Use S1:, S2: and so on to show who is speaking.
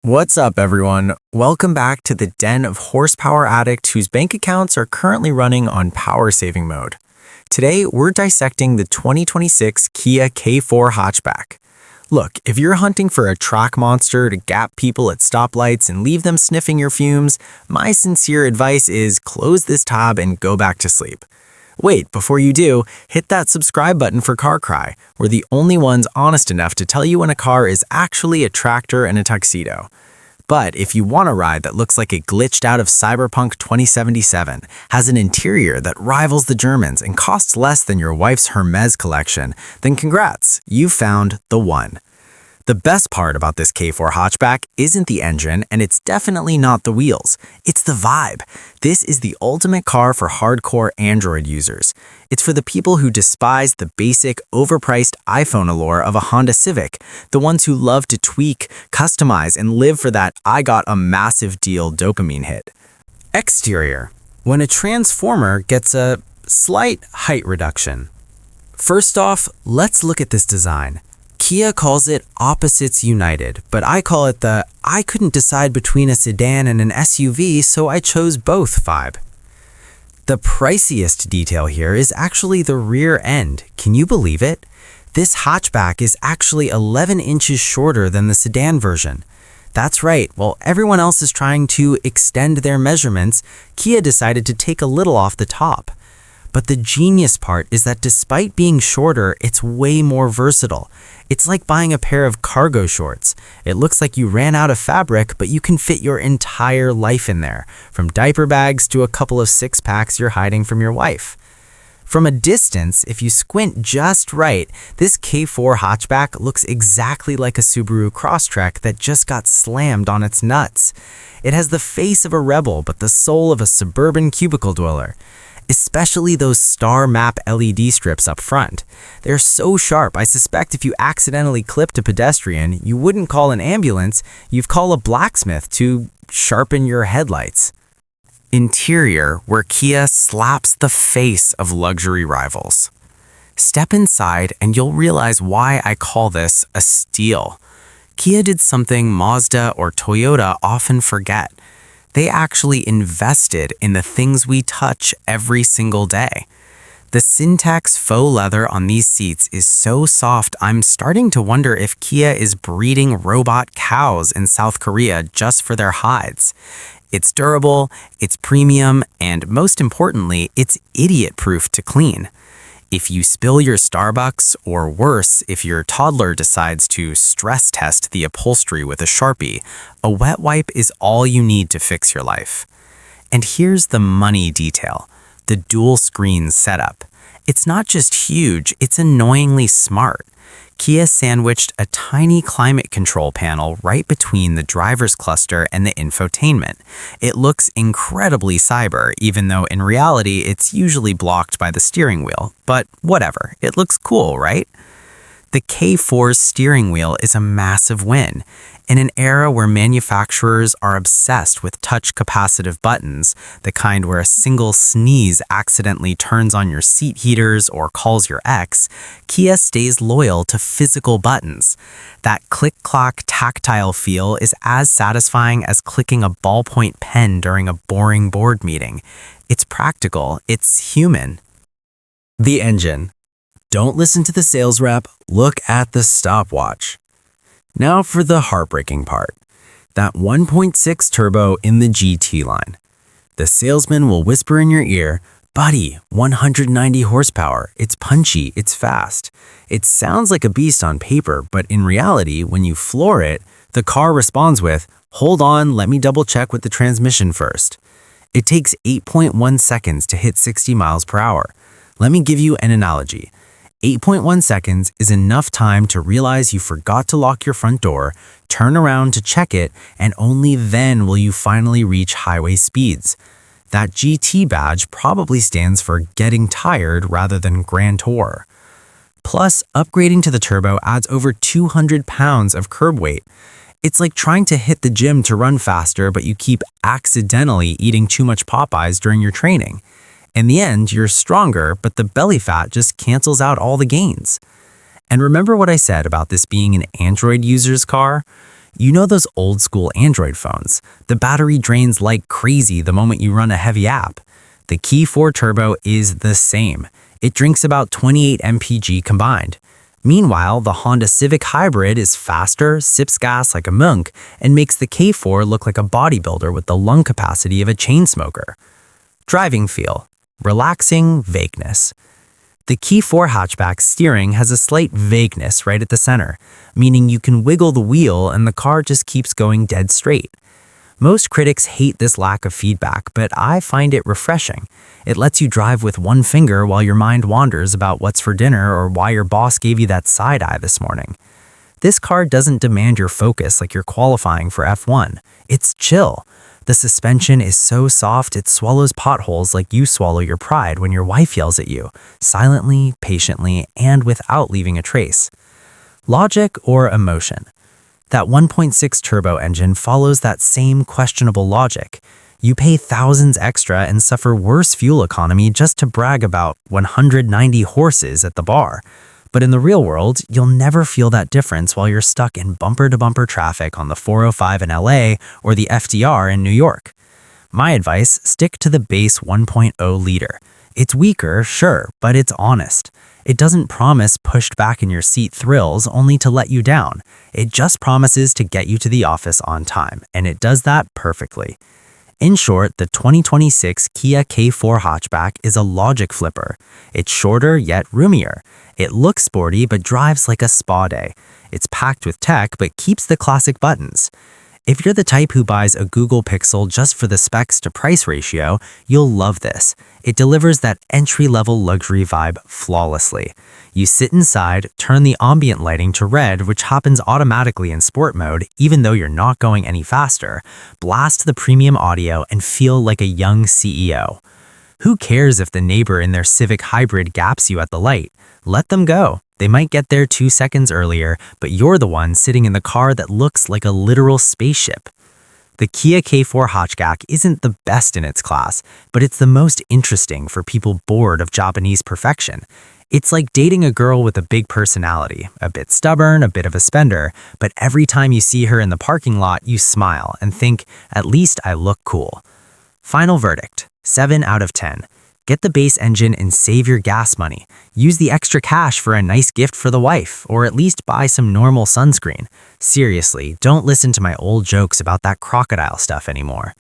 S1: What's up, everyone? Welcome back to the den of horsepower addicts whose bank accounts are currently running on power saving mode. Today, we're dissecting the 2026 Kia K4 Hatchback. Look, if you're hunting for a track monster to gap people at stoplights and leave them sniffing your fumes, my sincere advice is close this tab and go back to sleep. Wait, before you do, hit that subscribe button for Carcry. We're the only ones honest enough to tell you when a car is actually a tractor in a tuxedo. But if you want a ride that looks like it glitched out of Cyberpunk 2077, has an interior that rivals the Germans, and costs less than your wife's Hermes collection, then congrats, you found the one. The best part about this K4 hatchback isn't the engine, and it's definitely not the wheels. It's the vibe. This is the ultimate car for hardcore Android users. It's for the people who despise the basic, overpriced iPhone allure of a Honda Civic, the ones who love to tweak, customize, and live for that "I got a massive deal" dopamine hit. Exterior. When a Transformer gets a slight height reduction. First off, let's look at this design. Kia calls it opposites united, but I call it the "I couldn't decide between a sedan and an SUV, so I chose both" vibe. The priciest detail here is actually the rear end. Can you believe it? This hatchback is actually 11 inches shorter than the sedan version. That's right, while everyone else is trying to extend their measurements, Kia decided to take a little off the top. But the genius part is that despite being shorter, it's way more versatile. It's like buying a pair of cargo shorts. It looks like you ran out of fabric, but you can fit your entire life in there, from diaper bags to a couple of six-packs you're hiding from your wife. From a distance, if you squint just right, this K4 hatchback looks exactly like a Subaru Crosstrek that just got slammed on its nuts. It has the face of a rebel, but the soul of a suburban cubicle dweller. Especially those star map LED strips up front. They're so sharp, I suspect if you accidentally clipped a pedestrian, you wouldn't call an ambulance, you'd call a blacksmith to sharpen your headlights. Interior, where Kia slaps the face of luxury rivals. Step inside and you'll realize why I call this a steal. Kia did something Mazda or Toyota often forget. They actually invested in the things we touch every single day. The SynTex faux leather on these seats is so soft, I'm starting to wonder if Kia is breeding robot cows in South Korea just for their hides. It's durable, it's premium, and most importantly, it's idiot-proof to clean. If you spill your Starbucks, or worse, if your toddler decides to stress test the upholstery with a Sharpie, a wet wipe is all you need to fix your life. And here's the money detail, the dual screen setup. It's not just huge, it's annoyingly smart. Kia sandwiched a tiny climate control panel right between the driver's cluster and the infotainment. It looks incredibly cyber, even though in reality it's usually blocked by the steering wheel. But whatever, it looks cool, right? The K4's steering wheel is a massive win. In an era where manufacturers are obsessed with touch capacitive buttons, the kind where a single sneeze accidentally turns on your seat heaters or calls your ex, Kia stays loyal to physical buttons. That click-clock tactile feel is as satisfying as clicking a ballpoint pen during a boring board meeting. It's practical, it's human. The engine. Don't listen to the sales rep, look at the stopwatch. Now for the heartbreaking part. That 1.6 turbo in the GT line. The salesman will whisper in your ear, "Buddy, 190 horsepower, it's punchy, it's fast." It sounds like a beast on paper, but in reality, when you floor it, the car responds with, "Hold on, let me double check with the transmission first." It takes 8.1 seconds to hit 60 miles per hour. Let me give you an analogy. 8.1 seconds is enough time to realize you forgot to lock your front door, turn around to check it, and only then will you finally reach highway speeds. That GT badge probably stands for getting tired rather than grand tour. Plus, upgrading to the turbo adds over 200 pounds of curb weight. It's like trying to hit the gym to run faster, but you keep accidentally eating too much Popeyes during your training. In the end, you're stronger, but the belly fat just cancels out all the gains. And remember what I said about this being an Android user's car? You know those old school Android phones? The battery drains like crazy the moment you run a heavy app. The K4 Turbo is the same. It drinks about 28 mpg combined. Meanwhile, the Honda Civic Hybrid is faster, sips gas like a monk, and makes the K4 look like a bodybuilder with the lung capacity of a chain smoker. Driving feel. Relaxing vagueness. The K4 Hatchback steering has a slight vagueness right at the center, meaning you can wiggle the wheel and the car just keeps going dead straight. Most critics hate this lack of feedback, but I find it refreshing. It lets you drive with one finger while your mind wanders about what's for dinner or why your boss gave you that side eye this morning. This car doesn't demand your focus like you're qualifying for F1. It's chill. The suspension is so soft it swallows potholes like you swallow your pride when your wife yells at you, silently, patiently, and without leaving a trace. Logic or emotion? That 1.6 turbo engine follows that same questionable logic. You pay thousands extra and suffer worse fuel economy just to brag about 190 horses at the bar. But in the real world, you'll never feel that difference while you're stuck in bumper-to-bumper traffic on the 405 in LA or the FDR in New York. My advice, stick to the base 1.0 liter. It's weaker, sure, but it's honest. It doesn't promise pushed back in your seat thrills only to let you down. It just promises to get you to the office on time, and it does that perfectly. In short, the 2026 Kia K4 Hatchback is a logic flipper. It's shorter yet roomier. It looks sporty but drives like a spa day. It's packed with tech but keeps the classic buttons. If you're the type who buys a Google Pixel just for the specs to price ratio, you'll love this. It delivers that entry-level luxury vibe flawlessly. You sit inside, turn the ambient lighting to red, which happens automatically in sport mode even though you're not going any faster, blast the premium audio, and feel like a young CEO. Who cares if the neighbor in their Civic Hybrid gaps you at the light? Let them go. They might get there 2 seconds earlier, but you're the one sitting in the car that looks like a literal spaceship. The Kia K4 Hatchback isn't the best in its class, but it's the most interesting for people bored of Japanese perfection. It's like dating a girl with a big personality, a bit stubborn, a bit of a spender, but every time you see her in the parking lot, you smile and think, at least I look cool. Final verdict, 7 out of 10. Get the base engine and save your gas money. Use the extra cash for a nice gift for the wife, or at least buy some normal sunscreen. Seriously, don't listen to my old jokes about that crocodile stuff anymore.